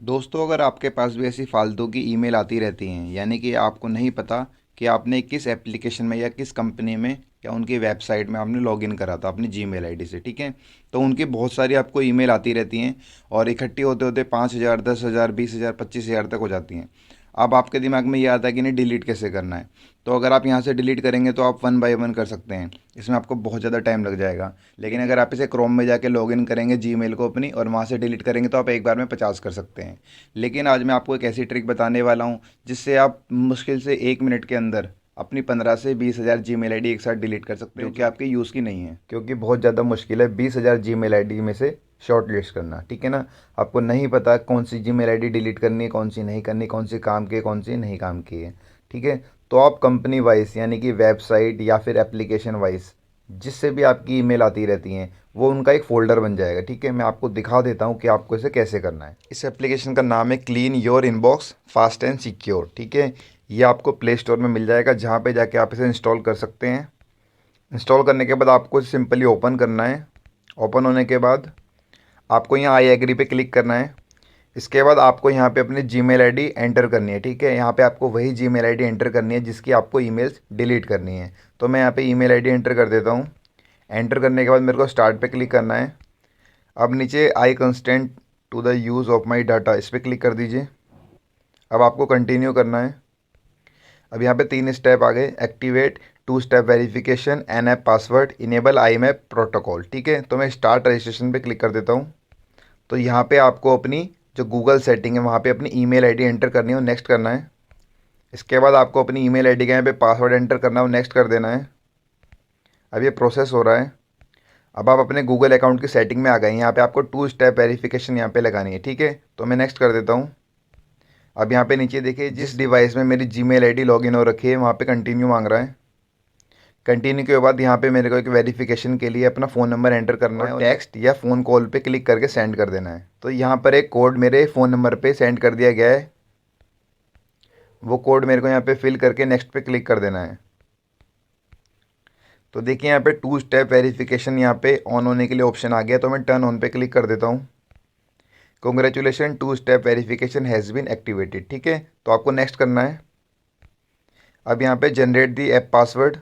दोस्तों, अगर आपके पास भी ऐसी फालतू की ईमेल आती रहती हैं, यानी कि आपको नहीं पता कि आपने किस एप्लीकेशन में या किस कंपनी में या उनकी वेबसाइट में आपने लॉगिन करा था अपनी जीमेल आईडी से, ठीक है। तो उनकी बहुत सारी आपको ईमेल आती रहती हैं और इकट्ठी होते होते 5,000, 10,000, 20,000, 25,000 तक हो जाती हैं। अब आपके दिमाग में ये आता है कि नहीं, डिलीट कैसे करना है। तो अगर आप यहाँ से डिलीट करेंगे तो आप वन बाय वन कर सकते हैं। इसमें आपको बहुत ज़्यादा टाइम लग जाएगा। लेकिन अगर आप इसे क्रोम में जाके लॉगिन करेंगे जीमेल को अपनी और वहाँ से डिलीट करेंगे तो आप एक बार में 50 कर सकते हैं। लेकिन आज मैं आपको एक ऐसी ट्रिक बताने वाला हूँ जिससे आप मुश्किल से 1 मिनट के अंदर अपनी 15 से 20,000 जीमेल आईडी एक साथ डिलीट कर सकते हैं, जो कि आपके यूज़ की नहीं है। क्योंकि बहुत ज़्यादा मुश्किल है 20,000 जीमेल आईडी में से शॉर्ट लिस्ट करना, ठीक है ना। आपको नहीं पता कौन सी जीमेल आईडी डिलीट करनी है, कौन सी नहीं करनी, कौन सी काम की है, कौन सी नहीं काम की है, ठीक है। तो आप कंपनी वाइज यानी कि वेबसाइट या फिर एप्लीकेशन वाइज जिससे भी आपकी ईमेल आती रहती हैं वो उनका एक फ़ोल्डर बन जाएगा, ठीक है। मैं आपको दिखा देता हूँ कि आपको इसे कैसे करना है। इस एप्लीकेशन का नाम है clean your inbox fast and secure, ठीक है। ये आपको प्ले स्टोर में मिल जाएगा, जहाँ पे जाके आप इसे इंस्टॉल कर सकते हैं। इंस्टॉल करने के बाद आपको सिंपली ओपन करना है। ओपन होने के बाद आपको यहाँ आई एग्री पे क्लिक करना है। इसके बाद आपको यहाँ पे अपनी जीमेल आईडी एंटर करनी है, ठीक है। यहाँ पे आपको वही जीमेल आईडी एंटर करनी है जिसकी आपको ईमेल्स डिलीट करनी है। तो मैं यहाँ पे ईमेल आईडी एंटर कर देता हूँ। एंटर करने के बाद मेरे को स्टार्ट पे क्लिक करना है। अब नीचे I consent to the use of my data, इस पर क्लिक कर दीजिए। अब आपको कंटिन्यू करना है। अब यहाँ पे 3 स्टेप आ गए, activate, 2 step verification, an app password, enable IMAP protocol, ठीक है। तो मैं स्टार्ट रजिस्ट्रेशन पे क्लिक कर देता हूँ। तो यहाँ पे आपको अपनी जो गूगल सेटिंग है वहाँ पे अपनी ईमेल आईडी एंटर करनी है और नेक्स्ट करना है। इसके बाद आपको अपनी ईमेल आईडी का यहाँ पे पासवर्ड एंटर करना है और नेक्स्ट कर देना है। अब ये प्रोसेस हो रहा है। अब आप अपने गूगल अकाउंट की सेटिंग में आ गए हैं। यहाँ पे आपको 2 स्टेप वेरिफिकेशन यहाँ पे लगानी है, ठीक है। तो मैं नेक्स्ट कर देता हूँ। अब यहाँ पे नीचे देखिए, जिस डिवाइस में मेरी जीमेल आईडी लॉगिन हो रखी है वहाँ पे कंटिन्यू मांग रहा है। कंटिन्यू के बाद यहाँ पे मेरे को एक वेरिफिकेशन के लिए अपना फ़ोन नंबर एंटर करना है और टेक्स्ट या फ़ोन कॉल पे क्लिक करके सेंड कर देना है। तो यहाँ पर एक कोड मेरे फ़ोन नंबर पे सेंड कर दिया गया है। वो कोड मेरे को यहाँ पे फिल करके नेक्स्ट पे क्लिक कर देना है। तो देखिए यहाँ पे 2 स्टेप वेरिफिकेशन यहाँ पे ऑन होने के लिए ऑप्शन आ गया, तो मैं टर्न ऑन पे क्लिक कर देता हूँ। Congratulation, 2 step verification has been activated, ठीक है। तो आपको नेक्स्ट करना है। अब यहाँ पे जनरेट दी ऐप पासवर्ड,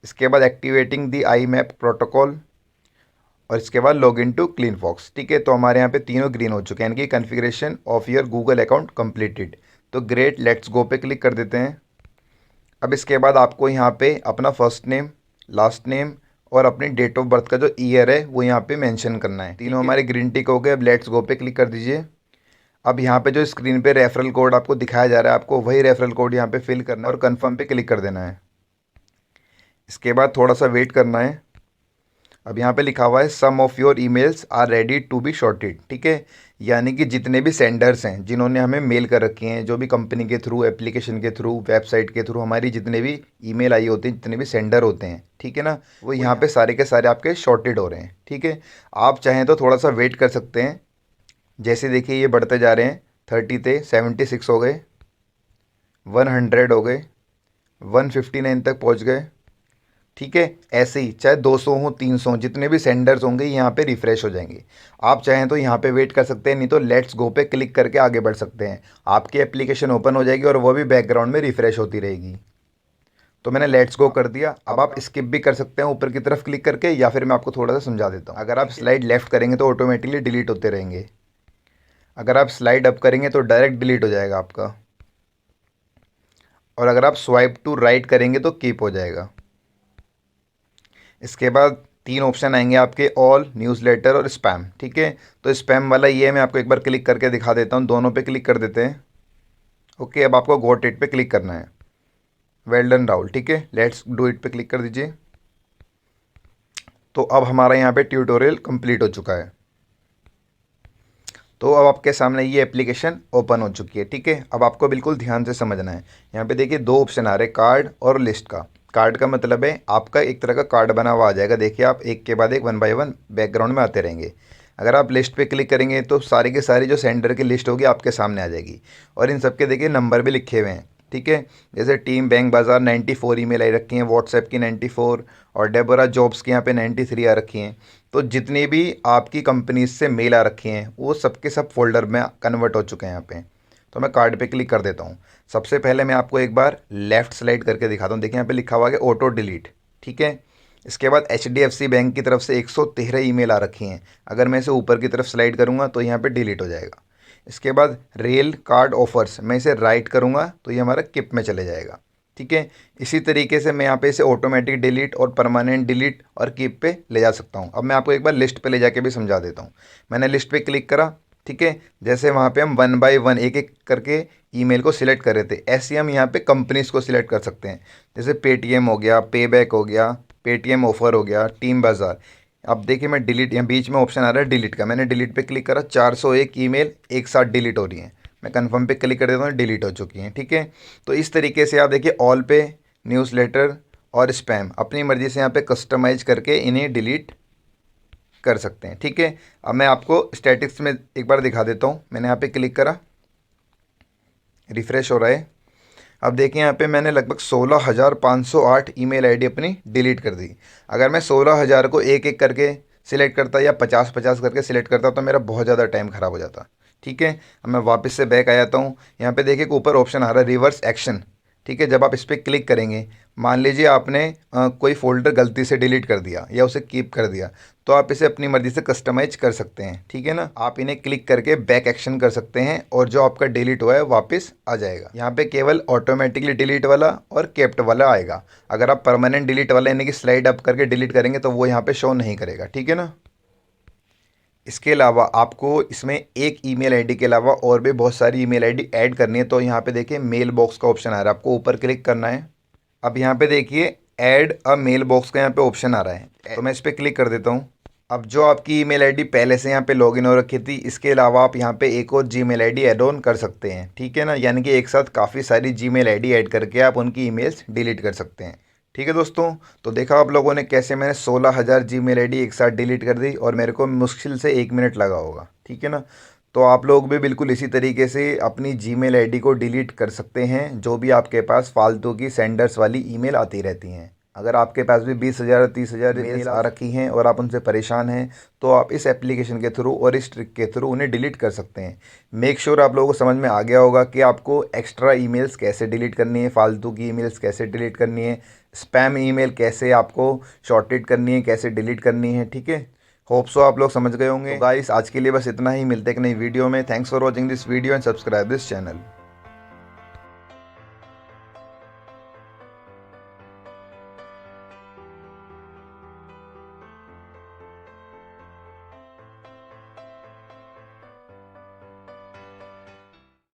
इसके बाद activating the IMAP protocol और इसके बाद log in to Cleanfox, ठीक है। तो हमारे यहाँ पे तीनों ग्रीन हो चुके हैं, यानी कि configuration of your Google account completed. तो ग्रेट, लेट्स गो पे क्लिक कर देते हैं। अब इसके बाद आपको यहाँ पे अपना फर्स्ट नेम, लास्ट नेम और अपनी डेट ऑफ बर्थ का जो ईयर है वो यहाँ पे मेंशन करना है। तीनों हमारे ग्रीन टिक हो गए। अब लेट्स गो पे क्लिक कर दीजिए। अब यहाँ पे जो स्क्रीन पे रेफरल कोड आपको दिखाया जा रहा है, आपको वही रेफरल कोड यहाँ पे फिल करना है और कन्फर्म पे क्लिक कर देना है। इसके बाद थोड़ा सा वेट करना है। अब यहाँ पे लिखा हुआ है some of your emails are ready to be sorted, ठीक है। यानी कि जितने भी सेंडर्स हैं जिन्होंने हमें मेल कर रखी हैं, जो भी कंपनी के थ्रू, एप्लीकेशन के थ्रू, वेबसाइट के थ्रू हमारी जितने भी ईमेल आई होती हैं, जितने भी सेंडर होते हैं, ठीक है ना, वो यहाँ पे सारे के सारे आपके शॉर्टेड हो रहे हैं, ठीक है। आप चाहें तो थोड़ा सा वेट कर सकते हैं। जैसे देखिए ये बढ़ते जा रहे हैं, 30 थे, 76 हो गए, 100 हो गए, 159 तक पहुँच गए, ठीक है। ऐसे ही चाहे 200 हो, 300 हो, जितने भी सेंडर्स होंगे यहाँ पे रिफ़्रेश हो जाएंगे। आप चाहें तो यहाँ पे वेट कर सकते हैं, नहीं तो लेट्स गो पे क्लिक करके आगे बढ़ सकते हैं। आपकी एप्लीकेशन ओपन हो जाएगी और वो भी बैकग्राउंड में रिफ़्रेश होती रहेगी। तो मैंने लेट्स गो कर दिया। अब आप स्किप भी कर सकते हैं ऊपर की तरफ क्लिक करके, या फिर मैं आपको थोड़ा सा समझा देता हूँ। अगर आप स्लाइड लेफ्ट करेंगे तो ऑटोमेटिकली डिलीट होते रहेंगे। अगर आप स्लाइड अप करेंगे तो डायरेक्ट डिलीट हो जाएगा आपका। और अगर आप स्वाइप टू राइट करेंगे तो कीप हो जाएगा। इसके बाद 3 ऑप्शन आएंगे आपके, ऑल, न्यूज़लेटर और स्पैम, ठीक है। तो स्पैम वाला ये मैं आपको एक बार क्लिक करके दिखा देता हूँ। दोनों पे क्लिक कर देते हैं। ओके, अब आपको गॉट इट पे क्लिक करना है। वेल डन राहुल, ठीक है। लेट्स डू इट पे क्लिक कर दीजिए। तो अब हमारा यहाँ पे ट्यूटोरियल कंप्लीट हो चुका है। तो अब आपके सामने ये एप्लीकेशन ओपन हो चुकी है, ठीक है। अब आपको बिल्कुल ध्यान से समझना है। यहाँ पे देखिए 2 ऑप्शन आ रहे हैं, कार्ड और लिस्ट का। कार्ड का मतलब है आपका एक तरह का कार्ड बना हुआ आ जाएगा। देखिए आप एक के बाद एक 1 बाय 1 बैकग्राउंड में आते रहेंगे। अगर आप लिस्ट पे क्लिक करेंगे तो सारी के सारी जो सेंडर की लिस्ट होगी आपके सामने आ जाएगी और इन सबके देखिए नंबर भी लिखे हुए हैं, ठीक है। जैसे टीम बैंक बाज़ार 94 ईमेल आई रखी हैं, व्हाट्सएप की 94 और डेबोरा जॉब्स की यहाँ पे 93 आ रखी हैं। तो जितनी भी आपकी कंपनीज से मेल आ रखी हैं वो सबके सब फोल्डर में कन्वर्ट हो चुके हैं यहाँ पे। तो मैं कार्ड पे क्लिक कर देता हूँ। सबसे पहले मैं आपको एक बार लेफ़्ट स्लाइड करके दिखाता हूँ। देखिए यहाँ पे लिखा हुआ है ऑटो डिलीट, ठीक है। इसके बाद HDFC बैंक की तरफ से 113 ईमेल आ रखी हैं। अगर मैं इसे ऊपर की तरफ स्लाइड करूँगा तो यहाँ पे डिलीट हो जाएगा। इसके बाद रेल कार्ड ऑफर्स, मैं इसे राइट करूँगा तो ये हमारा किप में चले जाएगा, ठीक है। इसी तरीके से मैं यहाँ पे इसे ऑटोमेटिक डिलीट और परमानेंट डिलीट और कीप पे ले जा सकता हूँ। अब मैं आपको एक बार लिस्ट पे ले जाके भी समझा देता हूँ। मैंने लिस्ट पे क्लिक करा, ठीक है। जैसे वहाँ पे हम 1 बाय 1 एक एक करके ईमेल को सिलेक्ट कर रहे थे, ऐसे ही हम यहाँ पे कंपनीज को सिलेक्ट कर सकते हैं। जैसे पेटीएम हो गया, पेबैक हो गया, पेटीएम ऑफर हो गया, टीम बाज़ार। अब देखिए मैं डिलीट, यहाँ बीच में ऑप्शन आ रहा है डिलीट का, मैंने डिलीट पे क्लिक करा। 401 ईमेल एक साथ डिलीट हो रही हैं। मैं कंफर्म पे क्लिक कर देता हूँ, डिलीट हो चुकी हैं, ठीक है। तो इस तरीके से आप देखिए ऑल पे, न्यूज़लेटर और स्पैम अपनी मर्ज़ी से यहाँ पे कस्टमाइज करके इन्हें डिलीट कर सकते हैं, ठीक है। अब मैं आपको स्टैटिक्स में एक बार दिखा देता हूँ। मैंने यहाँ पे क्लिक करा, रिफ़्रेश हो रहा है। अब देखिए यहाँ पे मैंने लगभग 16,508 ईमेल आईडी अपनी डिलीट कर दी। अगर मैं 16,000 को एक एक करके सिलेक्ट करता या 50-50 करके सिलेक्ट करता तो मेरा बहुत ज़्यादा टाइम ख़राब हो जाता, ठीक है। अब मैं वापस से बैक आ जाता हूँ। यहाँ पे देखिए ऊपर ऑप्शन आ रहा है रिवर्स एक्शन, ठीक है। जब आप इस पर क्लिक करेंगे, मान लीजिए आपने कोई फ़ोल्डर गलती से डिलीट कर दिया या उसे कीप कर दिया, तो आप इसे अपनी मर्ज़ी से कस्टमाइज कर सकते हैं, ठीक है ना। आप इन्हें क्लिक करके बैक एक्शन कर सकते हैं और जो आपका डिलीट हुआ है वापस आ जाएगा। यहाँ पे केवल ऑटोमेटिकली डिलीट वाला और केप्ट वाला आएगा। अगर आप परमानेंट डिलीट वाला यानी कि स्लाइड अप करके डिलीट करेंगे तो वो यहाँ पे शो नहीं करेगा, ठीक है ना। इसके अलावा आपको इसमें एक ईमेल आईडी के अलावा और भी बहुत सारी ईमेल आईडी ऐड करनी है। तो यहाँ पे देखिए मेल बॉक्स का ऑप्शन आ रहा है, आपको ऊपर क्लिक करना है। अब यहाँ पे देखिए ऐड अ मेल बॉक्स का यहाँ पे ऑप्शन आ रहा है, तो मैं इस पर क्लिक कर देता हूँ। अब जो आपकी ईमेल आईडी पहले से यहाँ पे लॉगिन हो रखी थी, इसके अलावा आप यहाँ पे एक और जीमेल आईडी ऐड ऑन कर सकते हैं, ठीक है ना। यानी कि एक साथ काफ़ी सारी जीमेल आईडी ऐड करके आप उनकी ईमेल्स डिलीट कर सकते हैं, ठीक है दोस्तों। तो देखा आप लोगों ने कैसे मैंने 16,000 जीमेल आईडी एक साथ डिलीट कर दी और मेरे को मुश्किल से 1 मिनट लगा होगा, ठीक है ना। तो आप लोग भी बिल्कुल इसी तरीके से अपनी जीमेल आईडी को डिलीट कर सकते हैं जो भी आपके पास फालतू की सेंडर्स वाली ईमेल आती रहती हैं। अगर आपके पास भी 20,000 30,000 ईमेल आ रखी हैं और आप उनसे परेशान हैं, तो आप इस एप्लीकेशन के थ्रू और इस ट्रिक के थ्रू उन्हें डिलीट कर सकते हैं। मेक श्योर आप लोगों को समझ में आ गया होगा कि आपको एक्स्ट्रा ईमेल्स कैसे डिलीट करनी है, फालतू की ईमेल्स कैसे डिलीट करनी है, स्पैम ईमेल कैसे आपको शॉर्टेड करनी है, कैसे डिलीट करनी है, ठीक है। होप सो आप लोग समझ गए होंगे। तो गाइस आज के लिए बस इतना ही, मिलते हैं एक नई वीडियो में। Thanks for watching this video and subscribe this channel.